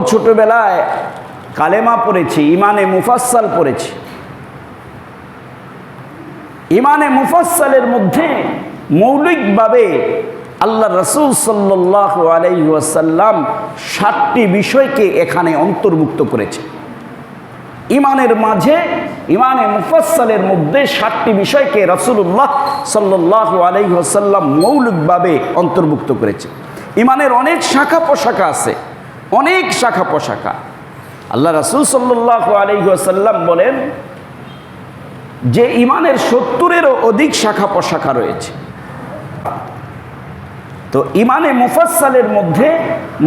ছোটবেলায় কালেমা পড়েছি, ইমানে মুফাসসাল পড়েছি। ইমানে মুফাসসালের মধ্যে মৌলিকভাবে আল্লাহ রাসূল সাল্লাল্লাহু আলাইহি ওয়াসাল্লাম 7টি বিষয়কে এখানে অন্তর্ভুক্ত করেছে। ইমানের মাঝে ইমানে মুফাসসালের মধ্যে 7টি বিষয়কে রাসূলুল্লাহ সাল্লাল্লাহু আলাইহি ওয়াসাল্লাম মৌলিকভাবে অন্তর্ভুক্ত করেছে। ইমানের অনেক শাখা প্রশাখা আছে, অনেক শাখা প্রশাখা। আল্লাহ রাসূল সাল্লাল্লাহু আলাইহি ওয়াসাল্লাম বলেন যে ইমানের 70-এরও অধিক শাখা প্রশাখা রয়েছে। তো ইমানে মুফাসসালের মধ্যে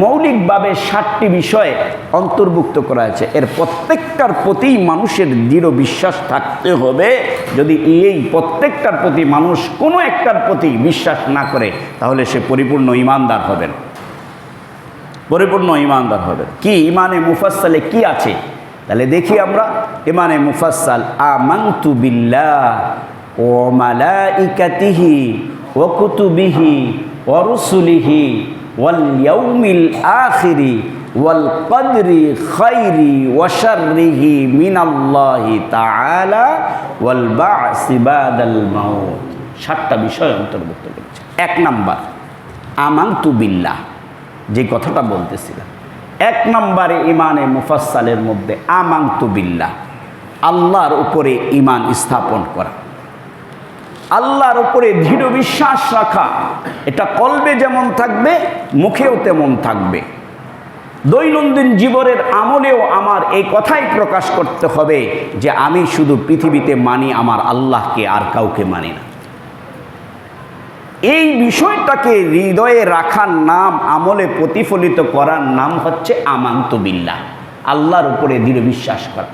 মৌলিকভাবে 7টি বিষয় অন্তর্ভুক্ত করা হয়েছে। এর প্রত্যেকটার প্রতি মানুষের দৃঢ় বিশ্বাস থাকতে হবে। যদি এই প্রত্যেকটার প্রতি মানুষ কোনো একটার প্রতি বিশ্বাস না করে, তাহলে সে পরিপূর্ণ ঈমানদার হবেন, পরিপূর্ণ ঈমানদার হবেন। কি ইমানে মুফাসসালে কি আছে? তাহলে দেখি আমরা। ইমানে মুফাসসাল, আমানতু বিল্লাহ ওয়া মালাইকাতিহি ওয়া কুতুবিহি ওয়া রুসুলিহি ওয়াল ইয়াউমিল আখিরি ওয়াল কদরি খাইরি ওয়া শাররিহি মিনাল্লাহি তাআলা ওয়াল বা'সি বাদাল মাউত। 7টা বিষয় অন্তর্ভুক্ত করেছে। 1 নাম্বার আমানতু বিল্লাহ, যে কথাটা বলতেছিলাম। 1 নম্বরে ইমানে মুফাসসালের মধ্যে আমানতু বিল্লাহ, আল্লাহর উপরে ঈমান স্থাপন করা, আল্লাহর উপরে দৃঢ় বিশ্বাস রাখা। এটা কলবে যেমন থাকবে, মুখেও তেমন থাকবে। দৈনন্দিন জীবনের আমলেও আমার এই কথাই প্রকাশ করতে হবে যে আমি শুধু পৃথিবীতে মানি আমার আল্লাহকে, আর কাউকে মানি না। এই বিষয়টাকে হৃদয়ে রাখার নাম, আমলে প্রতিফলিত করার নাম হচ্ছে আমানতু বিল্লাহ, আল্লাহর উপরে দৃঢ় বিশ্বাস করা।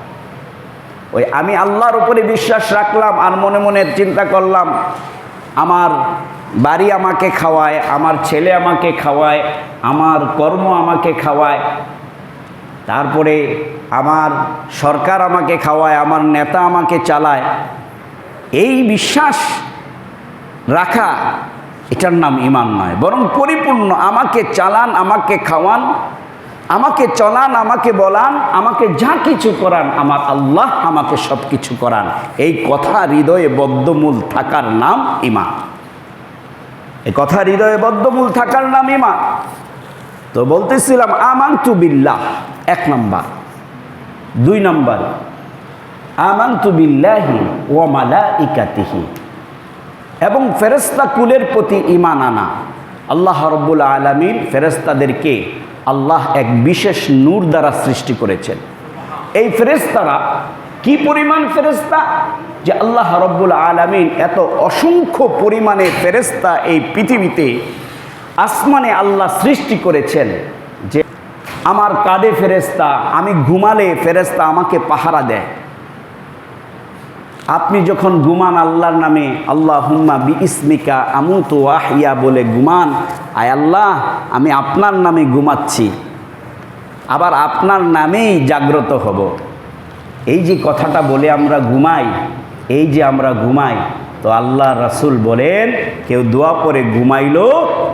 ওই আমি আল্লাহর উপরে বিশ্বাস রাখলাম আর মনে মনে চিন্তা করলাম আমার বাড়ি আমাকে খাওয়ায়, আমার ছেলে আমাকে খাওয়ায়, আমার কর্ম আমাকে খাওয়ায়, তারপরে আমার সরকার আমাকে খাওয়ায়, আমার নেতা আমাকে চালায়। এই বিশ্বাস রাখা, এটার নাম ঈমান নয়, বরং পরিপূর্ণ আমাকে চালান, আমাকে খাওয়ান, আমাকে চলান, আমাকে বলান, আমাকে যা কিছু করান আমার আল্লাহ, আমাকে সব কিছু করান। এই কথা হৃদয়ে বদ্ধমূল থাকার নাম ঈমান। এই কথা হৃদয়ে বদ্ধমূল থাকার নাম ঈমান। তো বলতেছিলাম আমানতু বিল্লাহ 1 নাম্বার। 2 নাম্বার আমানতু বিল্লাহি ওয়া মালাইকাতিহি, এবং ফেরেশতা কুলের প্রতি ঈমান আনা। আল্লাহ রাব্বুল আলামিন ফেরেশতাদেরকে আল্লাহ এক বিশেষ নূর দ্বারা সৃষ্টি করেছেন। এই ফেরেশতারা কি পরিমাণ ফেরেশতা যে আল্লাহ রাব্বুল আলামিন এত অসংখ্য পরিমাণে ফেরেশতা এই পৃথিবীতে আসমানে আল্লাহ সৃষ্টি করেছেন যে আমার কাঁধে ফেরেশতা, আমি ঘুমালে ফেরেশতা আমাকে পাহারা দেয়। আপনি যখন ঘুমান আল্লাহর নামে আল্লাহুম্মা বিইসমিকা আমুতু ওয়া আহইয়া বলে ঘুমান, আয় আল্লাহ আমি আপনার নামে ঘুমাচ্ছি, আবার আপনার নামেই জাগ্রত হব। এই যে কথাটা বলে আমরা ঘুমাই, এই যে আমরা ঘুমাই, তো আল্লাহ রাসূল বলেন কেউ দোয়া করে ঘুমাইলো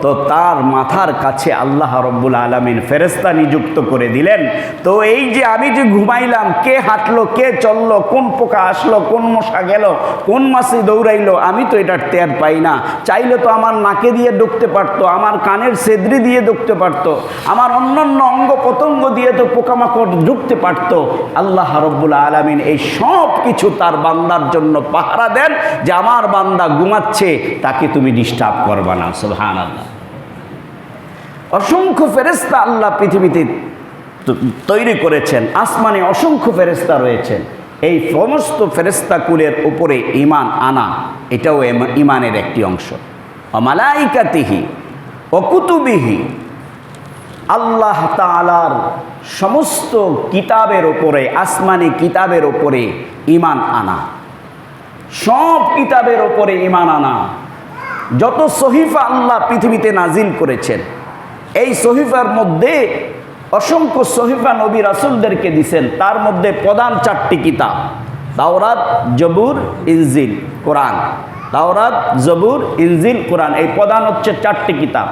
তো তার মাথার কাছে আল্লাহ রাব্বুল আলামিন ফেরেশতা নিযুক্ত করে দিলেন। তো এই যে আমি যে ঘুমাইলাম, কে হাঁটলো, কে চললো, কোন পোকা আসলো, কোন মশা গেল, কোন মাছি দৌড়াইলো, আমি তো এটার টের পাই না। চাইলে তো আমার নাকে দিয়ে ঢুকতে পারতো, আমার কানের ছেদ্রি দিয়ে ঢুকতে পারতো, আমার অন্যান্য অঙ্গ প্রত্যঙ্গ দিয়ে তো পোকামাকড় ঢুকতে পারতো। আল্লাহ রাব্বুল আলামিন এই সব কিছু তার বান্দার জন্য পাহারা দেন যে আমার বান্দা ঘুমাচ্ছে, তাকে তুমি ডিস্টার্ব করবা না। সুবহানাল্লাহ। অসংখ্য ফেরেশতা আল্লাহ পৃথিবীতে তৈরি করেছেন, আসমানে অসংখ্য ফেরেশতা রয়েছেন। এই সমস্ত ফেরেশতা কুলের উপরে ঈমান আনা, এটাও ঈমানের একটি অংশ। ওয়া মালাইকাতিহি ওয়া কুতুবিহি, আল্লাহ তাআলার সমস্ত কিতাবের উপরে, আসমানি কিতাবের উপরে ঈমান আনা, সব কিতাবের ওপরে ঈমান আনা। যত সহিফা আল্লাহ পৃথিবীতে নাজিল করেছেন, এই সহিফার মধ্যে অসংখ্য সহিফা নবী রাসূলদেরকে দিয়েছেন। তার মধ্যে প্রধান 4টি কিতাব, তাওরাত, জবুর, ইনজিল, কোরআন। তাওরাত, জবুর, ইনজিল, কোরআন, এই প্রধান হচ্ছে 4টি কিতাব।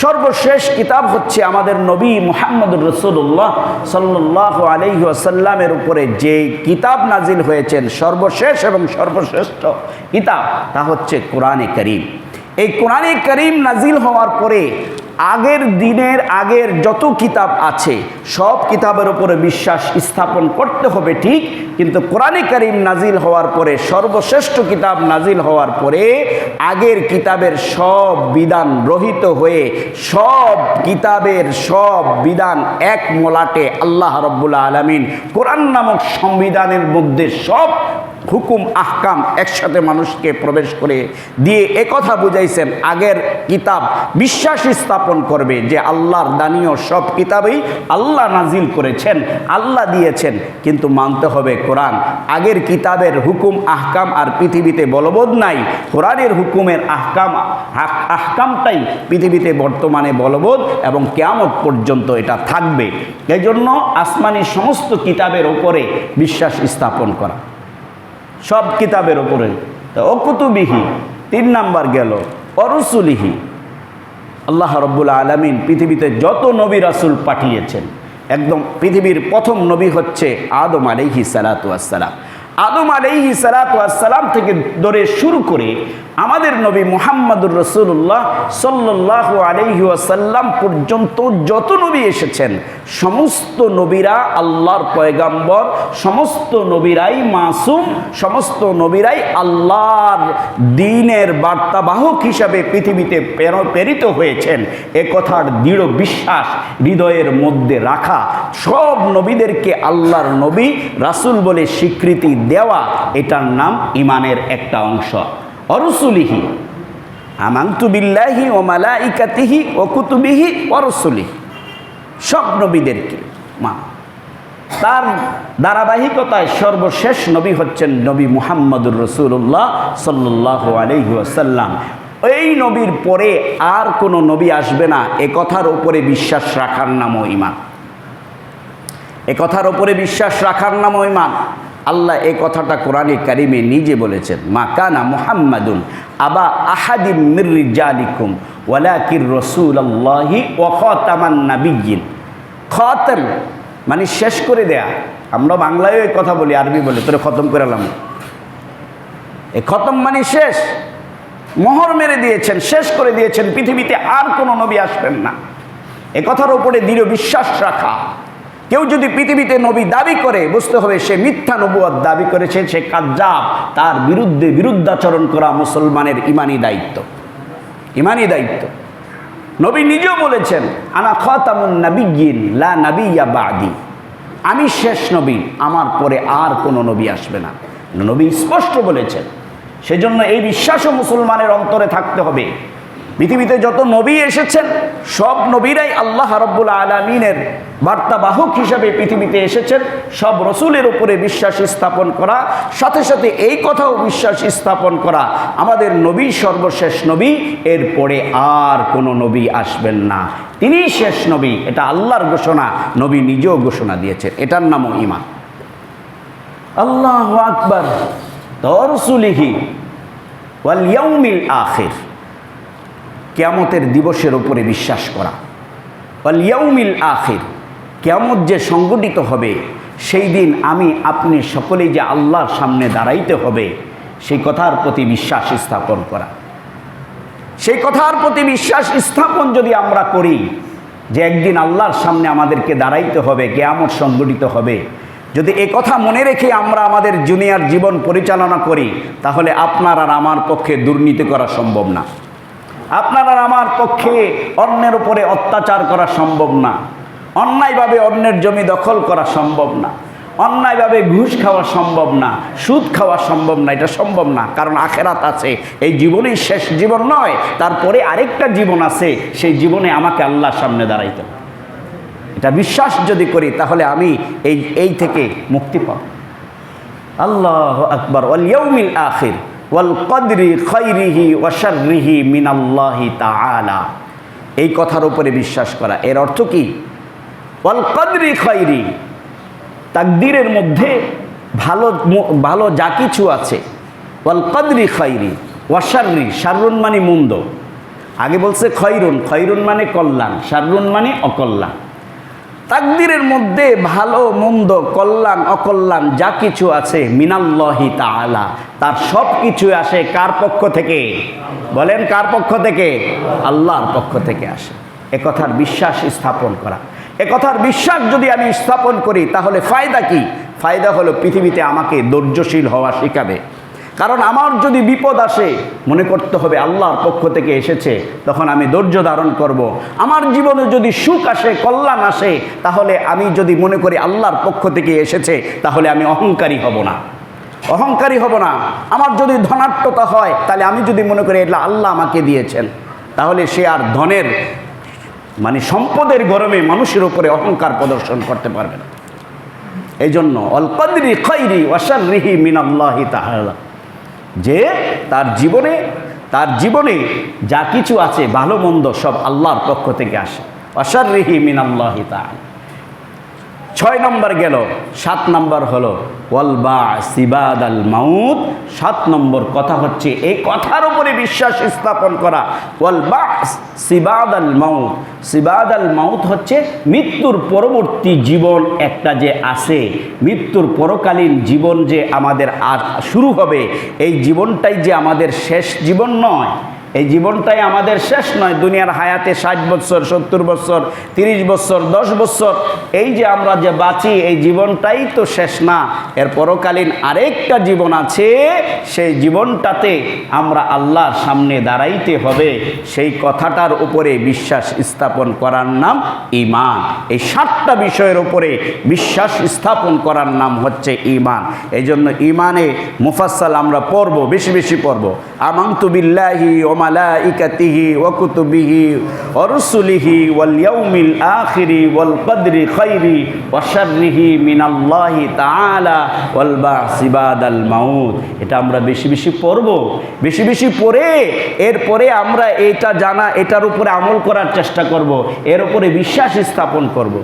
সর্বশেষ কিতাব হচ্ছে আমাদের নবী মুহাম্মদুর রাসূলুল্লাহ সাল্লাল্লাহু আলাইহি ওয়াসাল্লামের উপরে যে কিতাব নাজিল হয়েছেন, সর্বশেষ এবং সর্বশ্রেষ্ঠ কিতাব, তা হচ্ছে কোরআনে কারীম। এই কোরআনে কারীম নাজিল হওয়ার পরে আগের দিনের আগের যত কিতাব আছে সব কিতাবের উপরে বিশ্বাস স্থাপন করতে হবে ঠিক, কিন্তু কোরআনে কারীম নাজিল হওয়ার পরে, সর্বশ্রেষ্ঠ কিতাব নাজিল হওয়ার পরে আগের কিতাবের সব বিধান রহিত হয়ে সব কিতাবের সব বিধান এক মলাটে আল্লাহ রাব্বুল আলামিন কোরআন নামক সংবিধানের মধ্যে সব হুকুম আহকাম একসাথে মানুষকে প্রবেশ করে দিয়ে একথা বুঝাইছেন, আগের কিতাব বিশ্বাস স্থাপন করবে যে আল্লাহর দানীয় সব কিতাবেই আল্লাহ নাজিল করেছেন, আল্লাহ দিয়েছেন, কিন্তু মানতে হবে কোরআন। আগের কিতাবের হুকুম আহকাম আর পৃথিবীতে বলবৎ নাই, কোরআনের হুকুমের আহকামটাই পৃথিবীতে বর্তমানে বলবৎ এবং কিয়ামত পর্যন্ত এটা থাকবে। এই জন্য আসমানি সমস্ত কিতাবের উপরে বিশ্বাস স্থাপন করা, সব কিতাবের উপরে। তো অকুতুবিহি 3 নাম্বার গেল, অরুসুলিহি, আল্লাহ রাব্বুল আলামিন পৃথিবীতে যত নবী রাসূল পাঠিয়েছেন, একদম পৃথিবীর প্রথম নবী হচ্ছে আদম আলাইহিস সালাতু ওয়াস সালাম। আদম আলাইহিস সালাতু ওয়াস সালাম থেকে ধরে শুরু করে আমাদের নবী মুহাম্মদুর রাসূলুল্লাহ সাল্লাল্লাহু আলাইহি ওয়াসাল্লাম পর্যন্ত যত নবী এসেছেন, সমস্ত নবীরা আল্লাহর পয়গাম্বর, সমস্ত নবীরাই মাসুম, সমস্ত নবীরাই আল্লাহর দ্বীনের বার্তাবাহক হিসাবে পৃথিবীতে প্রেরিত হয়েছেন। এ কথার দৃঢ় বিশ্বাস হৃদয়ের মধ্যে রাখা, সব নবীদেরকে আল্লাহর নবী রাসূল বলে স্বীকৃতি দেওয়া, এটার নাম ঈমানের একটা অংশ। অরুসুলিহি, আমানতু বিল্লাহি ওয়া মালাইকাতিহি ওয়া কুতুবিহি ওয়া রুসুলিহি, সব নবীদেরকে মানা। তার ধারাবাহিকতায় সর্বশেষ নবী হচ্ছেন নবী মুহাম্মদুর রাসূলুল্লাহ সাল্লাল্লাহু আলাইহি ওয়াসাল্লাম। এই নবীর পরে আর কোনো নবী আসবে না, এ কথার উপরে বিশ্বাস রাখার নামও ঈমান। এ কথার উপরে বিশ্বাস রাখার নামও ঈমান। আল্লাহ এই কথাটা কোরআনে কারিমে নিজে বলেছেন, মা কানা মুহাম্মাদুন আবা আহাদিম মির রিজালিকুম ওয়ালাকির রাসূলুল্লাহি ওয়া খাতামান নাবিয়্যিন। খাতাম মানে শেষ করে দেয়া, আমরা বাংলায় এই কথা বলি, আরবি বলে তোরে খতম করে এলাম। এই খতম মানে শেষ, মোহর মেরে দিয়েছেন, শেষ করে দিয়েছেন, পৃথিবীতে আর কোনো নবী আসবেন না। এ কথার উপরে দৃঢ় বিশ্বাস রাখা। কেউ যদি পৃথিবীতে নবী দাবি করে, বুঝতে হবে সে মিথ্যা নবুয়ত দাবি করেছে, সে কায্যাব। তার বিরুদ্ধে বিরুদ্ধাচরণ করা মুসলমানের ইমানি দায়িত্ব, ইমানি দায়িত্ব। নবী নিজেও বলেছেন, আনা খাতামুন নাবিয়্যিন লা নাবিয়্যা বাদি, আমি শেষ নবী, আমার পরে আর কোনো নবী আসবে না। নবী স্পষ্ট বলেছেন। সেজন্য এই বিশ্বাসও মুসলমানের অন্তরে থাকতে হবে। পৃথিবীতে যত নবী এসেছেন, সব নবীরাই আল্লাহ রাব্বুল আলামিনের বার্তাবাহক হিসাবে পৃথিবীতে এসেছেন। সব রসুলের উপরে বিশ্বাস স্থাপন করা, সাথে সাথে এই কথাও বিশ্বাস স্থাপন করা, আমাদের নবী সর্বশেষ নবী, এরপরে আর কোনো নবী আসবেন না, তিনি শেষ নবী। এটা আল্লাহর ঘোষণা, নবী নিজেও ঘোষণা দিয়েছেন। এটার নামও ঈমান। আল্লাহু আকবার। রসুলিহি ওয়াল ইয়াউমিল আখির, কিয়ামতের দিবসের উপরে বিশ্বাস করা। ওয়াল ইয়াউমিল আখির, কিয়ামত যে সংগঠিত হবে, সেই দিন আমি আপনি সকলেই যে আল্লাহর সামনে দাঁড়াইতে হবে, সেই কথার প্রতি বিশ্বাস স্থাপন করা। সেই কথার প্রতি বিশ্বাস স্থাপন যদি আমরা করি যে একদিন আল্লাহর সামনে আমাদেরকে দাঁড়াইতে হবে, কিয়ামত সংগঠিত হবে, যদি এ কথা মনে রেখে আমরা আমাদের দুনিয়ার জীবন পরিচালনা করি, তাহলে আপনার আর আমার পক্ষে দুর্নীতি করা সম্ভব না। আপনার আর আমার পক্ষে অন্যের উপরে অত্যাচার করা সম্ভব না, অন্যায়ভাবে অন্যের জমি দখল করা সম্ভব না, অন্যায়ভাবে ঘুষ খাওয়া সম্ভব না, সুদ খাওয়া সম্ভব না। এটা সম্ভব না, কারণ আখেরাত আছে। এই জীবনই শেষ জীবন নয়, তারপরে আরেকটা জীবন আছে, সেই জীবনে আমাকে আল্লাহর সামনে দাঁড়াইতে হবে। এটা বিশ্বাস যদি করি, তাহলে আমি এই থেকে মুক্তি পাব। আল্লাহু আকবার। ওয়াল ইয়াউমিল আখির ওয়াল কদরি খাইরিহি ওয়া শাররিহি মিনাল্লাহি তাআলা, এই কথার উপরে বিশ্বাস করা। এর অর্থ কি? ওয়াল কদরি খাইরি, তাকদীরের মধ্যে ভালো যা কিছু আছে, ওয়াল কদরি খাইরি ওয়া শাররি, শাররুন মানে মন্দ, আগে বলছে খৈরুন, খৈরুন মানে কল্যাণ, শাররুন মানে অকল্যাণ। তাকদীরের মধ্যে ভালো মন্দ, কল্যাণ অকল্যাণ যা কিছু আছে মিনাল্লাহি তাআলা, তার সব কিছু আসে কার পক্ষ থেকে? বলেন কার পক্ষ থেকে? আল্লাহর পক্ষ থেকে আসে। এ কথার বিশ্বাস স্থাপন করা, এ কথার বিশ্বাস যদি আমি স্থাপন করি তাহলে ফায়দা কি? ফায়দা হলো পৃথিবীতে আমাকে ধৈর্যশীল হওয়া শেখাবে। কারণ আমার যদি বিপদ আসে মনে করতে হবে আল্লাহর পক্ষ থেকে এসেছে, তখন আমি ধৈর্য ধারণ করব। আমার জীবনে যদি সুখ আসে, কল্যাণ আসে, তাহলে আমি যদি মনে করি আল্লাহর পক্ষ থেকে এসেছে, তাহলে আমি অহংকারী হব না, অহংকারী হব না। আমার যদি ধনাঢ্যতা হয়, তাহলে আমি যদি মনে করি এটা আল্লাহ আমাকে দিয়েছেন, তাহলে সে আর ধনের মানে সম্পদের গরমে মানুষের উপরে অহংকার প্রদর্শন করতে পারবে না। এই জন্য অল কদরি খৈরি ওয়া শাররিহি মিনাল্লাহি তাআলা, যে তার জীবনে যা কিছু আছে ভালো মন্দ সব আল্লাহর পক্ষ থেকে আসে। ওয়া শাররিহি মিনাল্লাহি তাআলা। 6 নম্বর গেল। 7 নম্বর হলো ওয়াল বা'সি বাদাল মাউত। 7 নম্বর কথা হচ্ছে এই কথার উপরে বিশ্বাস স্থাপন করা। ওয়াল বা'সি বাদাল মাউত। সিবাদাল মাউত হচ্ছে মৃত্যুর পরবর্তী জীবন একটা যে আছে, মৃত্যুর পরকালীন জীবন যে আমাদের শুরু হবে, এই জীবনটাই যে আমাদের শেষ জীবন নয়। এই জীবনটাই আমাদের শেষ নয়। দুনিয়ার হায়াতে 60 বছর, 70 বছর, 30 বছর, 10 বছর, এই যে আমরা যে বাঁচি, এই জীবনটাই তো শেষ না। এর পরকালীন আরেকটা জীবন আছে, সেই জীবনটাতে আমরা আল্লাহর সামনে দাঁড়াইতে হবে। সেই কথাটার উপরে বিশ্বাস স্থাপন করার নাম ঈমান। এই 7টা বিষয়ের উপরে বিশ্বাস স্থাপন করার নাম হচ্ছে ঈমান। এই জন্য ঈমানে মুফাসসাল আমরা পড়ব, বেশি বেশি পড়ব। আমানতু বিল্লাহি ওয়া মালাইকাতিহি ওয়া কুতুবিহি ওয়া রুসুলিহি ওয়াল ইয়াউমিল আখিরি ওয়াল কদরি খাইরি ওয়া শাররিহি মিনাল্লাহি তাআলা ওয়াল বা'সি বাদাল মাউত। এটা আমরা বেশি বেশি পড়ব। বেশি বেশি পড়ে এরপরে আমরা এটা জানা, এটার উপরে আমল করার চেষ্টা করব, এর উপরে বিশ্বাস স্থাপন করব।